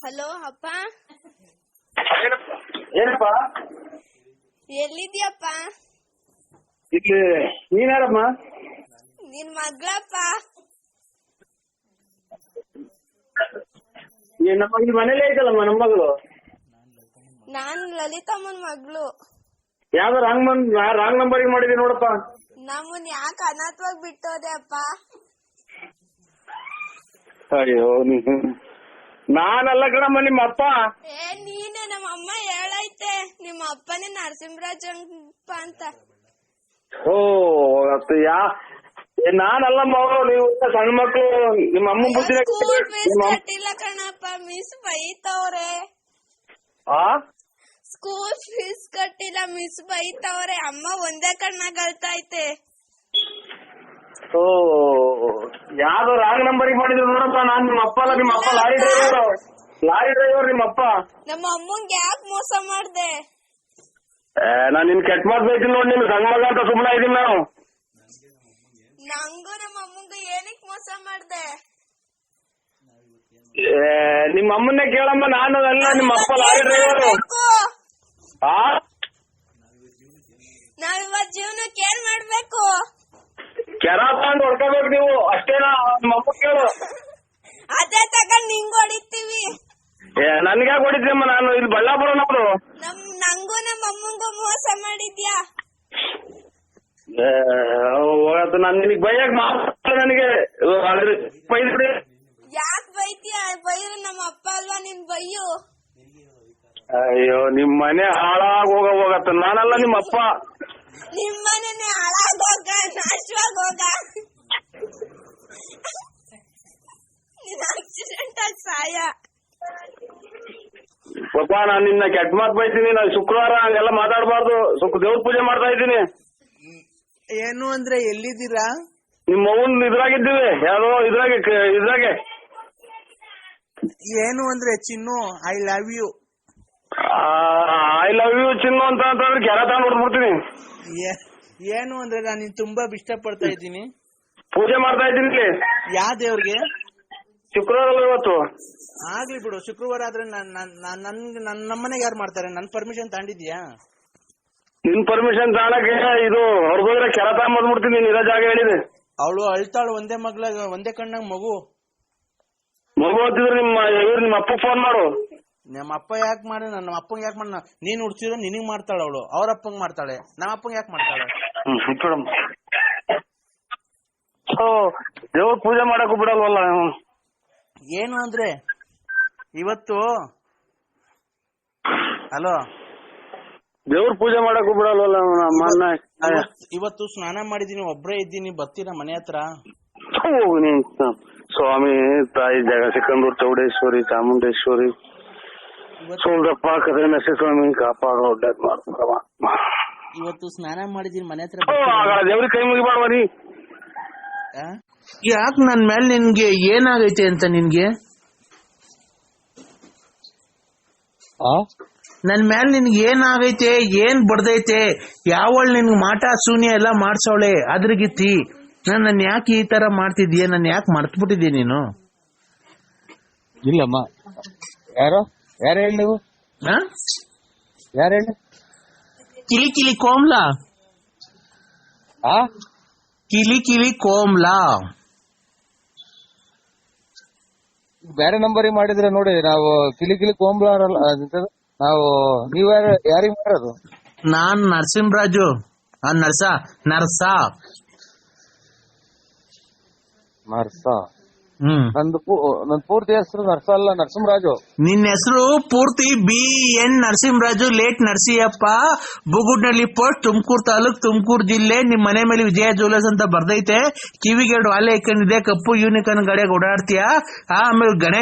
Hello ಅಪ್ಪ, ಏನಪ್ಪ ಎಲ್ಲಿದ್ಯಪ್ಪ? ಇಲ್ಲಿ ನೀನ್ಯಾರಮ್ಮ? ನಿನ್ ಮಗಳಪ್ಪ. ನಮ್ಮ ಇಲ್ಲಿ ಮನೇಲಿ ಐತಲ್ಲಮ್ಮ ನಮ್ಮ ಮಗಳು. ನಾನ್ ಲಲಿತಮ್ಮನ್ ಮಗಳು. ಯಾವ್ದೋ ರಾಂಗ್ ನಂಬರಿಗೆ ಮಾಡಿದೀನಿ ನೋಡಪ್ಪ. ನಮ್ಮನ್ ಯಾಕೆ ಅನಾಥವಾಗಿ ಬಿಟ್ಟೋದೆ ಅಪ್ಪ? ಅಯ್ಯೋ ನಾನಲ್ಲ ಕಣಮ್ಮ, ನಿಮ್ಮ ಅಪ್ಪ. ನೀನೆ, ನಮ್ಮ ಅಮ್ಮ ಹೇಳೈತೆ ನಿಮ್ಮ ಅಪ್ಪನೇ ನರಸಿಂಹರಾಜಪ್ಪ ಅಂತ. ಓ ನಾನಲ್ಲಮ್ಮ, ನೀವು ಸಣ್ಣ ಮಕ್ಳು. ನಿಮ್ಮ ಅಮ್ಮ ಬುದ್ಧಿ ಸ್ಕೂಲ್ ಫೀಸ್ ಕಟ್ಟಿಲ್ಲ ಕಣಪ್ಪ, ಮಿಸ್ ಬೈತವ್ರೆ. ಸ್ಕೂಲ್ ಫೀಸ್ ಕಟ್ಟಿಲ್ಲ, ಮಿಸ್ ಬೈತವ್ರೆ. ಅಮ್ಮ ಒಂದೇ ಕಣ್ಣಾಗ ಅಳ್ತೈತೆ. ಓ ಯಾವ್ದೋ ರಾಂಗ್ ನಂಬರಿಗೆ ಮಾಡಿದ್ರು ನೋಡಪ್ಪ. ನಾನ್ ನಿಮ್ಮ ಅಪ್ಪ ಅಲ್ಲ, ನಿಮ್ಮ ಅಪ್ಪ ಲಾರಿ ಡ್ರೈವರ್ ನಿಮ್ಮ ಅಪ್ಪ. ನಮ್ಮ ಅಮ್ಮಂಗೆ ಯಾಕೆ ಮೋಸ ಮಾಡ್ದೆ? ನಾನ್ ನಿನ್ ಕೆಟ್ಟ ಮಾತು ಬೈತೀನಿ ನೋಡಿ, ನಿನ್ ಸಣ್ಣ ಮಗ ಅಂತ ಸುಮ್ಮನೆ ಇದೀನಿ ನಾನು. ನಂಗೂ ನಮ್ಮ ಅಮ್ಮಂಗೂ ಏನಕ್ಕೆ ಮೋಸ ಮಾಡ್ದೆ? ನಿಮ್ಮ ಅಮ್ಮನ್ನೇ ಕೇಳಮ್ಮ, ನಾನು ಅಲ್ಲ, ನಿಮ್ಮ ಅಪ್ಪ ಲಾರಿ ಡ್ರೈವರ್. ನಾವಿವತ್ ಜೀವನಕ್ಕೆ ಏನ್ ಮಾಡ್ಬೇಕು? ಕೆರ ತಗೊಂಡು ಹೊಡ್ಕೋಬೇಕು ನೀವು, ಅಷ್ಟೇನಾ? ನಿಮ್ಮ ಅಪ್ಪ ಕೇಳು. ಅದೇ ತಗೊಂಡ್ ನಿಂಗ್ ಹೊಡಿತೀವಿ. ನನ್ಗೆ ಹೊಡಿತೀಯಮ್ಮ, ನಾನು ಇಲ್ಲಿ ಬಳ್ಳಾಪುರ ನಮ್ದು. ನಂಗೂ ನಮ್ಮ ಅಮ್ಮಂಗೂ ಮೋಸ ಮಾಡಿದ್ಯಾ? ನಾನು ನಿನಗೆ ಬೈಯಕ್ ಮಾತ್ರ, ನನಗೆ ಬೈದ್ಬಿಡಿ. ಯಾಕೆ ಬೈತೀಯ? ಬೈರು ನಮ್ಮ ಅಪ್ಪ ಅಲ್ವಾ, ನಿನ್ ಬೈಯು. ಅಯ್ಯೋ ನಿಮ್ ಮನೆ ಹಾಳಾಗ್ ಹೋಗತ್ತ, ನಾನಲ್ಲ ನಿಮ್ಮ ಅಪ್ಪ. ನಿಮ್ಮನೆ ಹಾಳಾಗೋಗ, ನಾಶವಾಗಿ ಹೋಗ. ನೀನ್ ಆಕ್ಸಿಡೆಂಟ್ ಆಗಿ ಸಾಯ. ಪಾಪ ನಾನ್ ನಿನ್ನ ಕೆಟ್ಟ ಮಾತು ಬೈತೀನಿ. ನಾನು ಶುಕ್ರವಾರ ಹಂಗೆಲ್ಲ ಮಾತಾಡಬಾರ್ದು. ದೇವ್ರ ಪೂಜೆ ಮಾಡ್ತಾ ಇದ್ದೀನಿ. ಏನು ಅಂದ್ರೆ ಎಲ್ಲಿದ್ದೀರಾ? ನಿಮ್ಮ ಅವ್ವನ್ ಇದ್ರಾಗಿದ್ದೀವಿ, ಯಾವ್ದೋ ಇದ್ರಾಗೆ. ಏನು ಅಂದ್ರೆ Chinnu, I love you. I love you Chinnu ಅಂತಂದ್ರೆ ಕೆರ ತಗೊಂಡು ಹೊಡ್ಬಿಡ್ತೀನಿ. ಏನು ಅಂದ್ರೆ ನಾನು ನಿನ್ ತುಂಬಾ ಇಷ್ಟಪಡ್ತಾ ಇದ್ದೀನಿ. ಪೂಜೆ ಮಾಡ್ತಾ ಇದ್ದೀನಿ. ಯಾವ ದೇವ್ರಿಗೆ? ಶುಕ್ರವಾರ ಇವತ್ತು. ಆಗ್ಲಿ ಬಿಡು, ಶುಕ್ರವಾರ ಆದ್ರೆ ನಮ್ಮನೆಗೆ ಯಾರು ಮಾಡ್ತಾರೆ? ನನ್ ಪರ್ಮಿಷನ್ ತಗೊಂಡಿದ್ಯಾ? ನಿನ್ ಪರ್ಮಿಷನ್ ತಗೊಳಕ್ಕೆ ಇದು ಹೊರಗೋದ್ರೆ ಕೆರ ತಗೊಂಡ್ಬಿಡ್ತೀನಿ. ನೀನ್ ಇರೋ ಜಾಗ ಹೇಳಿದೆ. ಅವಳು ಅಳ್ತಾಳು, ಒಂದೇ ಕಣ್ಣಾಗ ಮಗು ಹೊತ್ತಿದ್ರೆ ನಿಮ್ಮ ಅಪ್ಪ ಫೋನ್ ಮಾಡು. ನಮ್ಮ ಅಪ್ಪ ಯಾಕೆ ಮಾಡಿ? ನಮ್ಮ ಅಪ್ಪಂಗೆ ಯಾಕೆ ಮಾಡ? ನೀನ್ ಹುಡ್ಸಿರೋ ನಿನಗ್ ಮಾಡ್ತಾಳ ಅವಳು, ಅವ್ರ ಅಪ್ಪಂಗ್ ಮಾಡ್ತಾಳೆ. ನಮ್ಮ ಅಪ್ಪಂಗೆ ಯಾಕೆ ಮಾಡ್ತಾಳೆ? ದೇವ್ರ ಪೂಜೆ ಮಾಡಕ್ ಬಿಡಲ್ವಲ್ಲ. ಏನು ಅಂದ್ರೆ ಇವತ್ತು ಹಲೋ, ದೇವ್ರ ಪೂಜೆ ಮಾಡಕ್ ಬಿಡಲ್ವಲ್ಲ. ಇವತ್ತು ಸ್ನಾನ ಮಾಡಿದೀನಿ, ಒಬ್ರೇ ಇದ್ದೀನಿ. ಬರ್ತೀರಾ ಮನೆ ಹತ್ರ? ಸ್ವಾಮಿ ತಾಯಿ ಜಗಸಿಕಂದೂರ್ ಚೌಡೇಶ್ವರಿ ಚಾಮುಂಡೇಶ್ವರಿ ಸೋಲ್ದಪ್ಪ ಕದೆ ಸ್ವಾಮಿ ಕಾಪಾಡೋ ಮಾಡ್ತಾರವ. ಇವತ್ತು ಸ್ನಾನ ಮಾಡಿದೀನಿ ಮನೆ ಹತ್ರ. ದೇವ್ರಿಗೆ ಕೈ ಮುಗಿಬಾರ್ವ ನೀ. ಯಾಕೆ ನನ್ ಮೇಲೆ ನಿನ್ಗೆ ಏನಾಗೈತೆ ಅಂತ? ನಿನ್ಗೆ ನನ್ ಮೇಲೆ ನಿನ್ಗೆ ಏನಾಗೈತೆ? ಏನ್ ಬಡ್ದೈತೆ? ಯಾವಳು ನಿನ್ಗೆ ಮಾಟ ಶೂನ್ಯ ಎಲ್ಲ ಮಾಡ್ಸವಳೆ ಅದ್ರಗಿತ್ತಿ. ನನ್ ಯಾಕೆ ಈ ತರ ಮಾಡ್ತಿದ್ಯಾ? ನನ್ ಯಾಕೆ ಮರ್ತ್ಬಿಟ್ಟಿದ್ಯಾ ನೀನು? ಇಲ್ಲಮ್ಮ, ಯಾರು ಹೇಳಿ ನೀವು? ಯಾರು ಹೇಳಿ? ಕಿಲಿ ಕೋಮ್ಲಾ. ಕಿಲಿ ಕೋಮ್ಲಾ ಬೇರೆ ನಂಬರಿಗೆ ಮಾಡಿದ್ರೆ ನೋಡಿ. ನಾವು ಕಿಲಿ ಕೋಂಬ್ಲಾ ನಾವು. ನೀವ್ ಯಾರಿಗೆ ಮಾಡೋದು? ನಾನ್ ನರಸಿಂಹರಾಜು. ನರ್ಸ. ನನ್ ಪೂರ್ತಿ ಹೆಸರು ನರ್ಸ ಅಲ್ಲ, ನರಸಿಂಹರಾಜು. ನಿನ್ನ ಹೆಸರು ಪೂರ್ತಿ BN Narasimharaju, late Narasiyappa, Bugudnalli post, Tumakuru taluk, Tumakuru ಜಿಲ್ಲೆ. ನಿಮ್ ಮನೆ ಮೇಲೆ ವಿಜಯ ಜ್ಯುವೆಲರ್ಸ್ ಅಂತ ಬರ್ದೈತೆ. ಕಿವಿಗೆ 2 ವಾಲೆ ಇಕ್ಕೊಂಡಿದೆ, ಕಪ್ಪು ಯೂನಿಕಾರ್ನ್ ಗಾಡಿಯಾಗ ಓಡಾಡ್ತೀಯ. ಆಮೇಲೆ ಗಣೇಶ್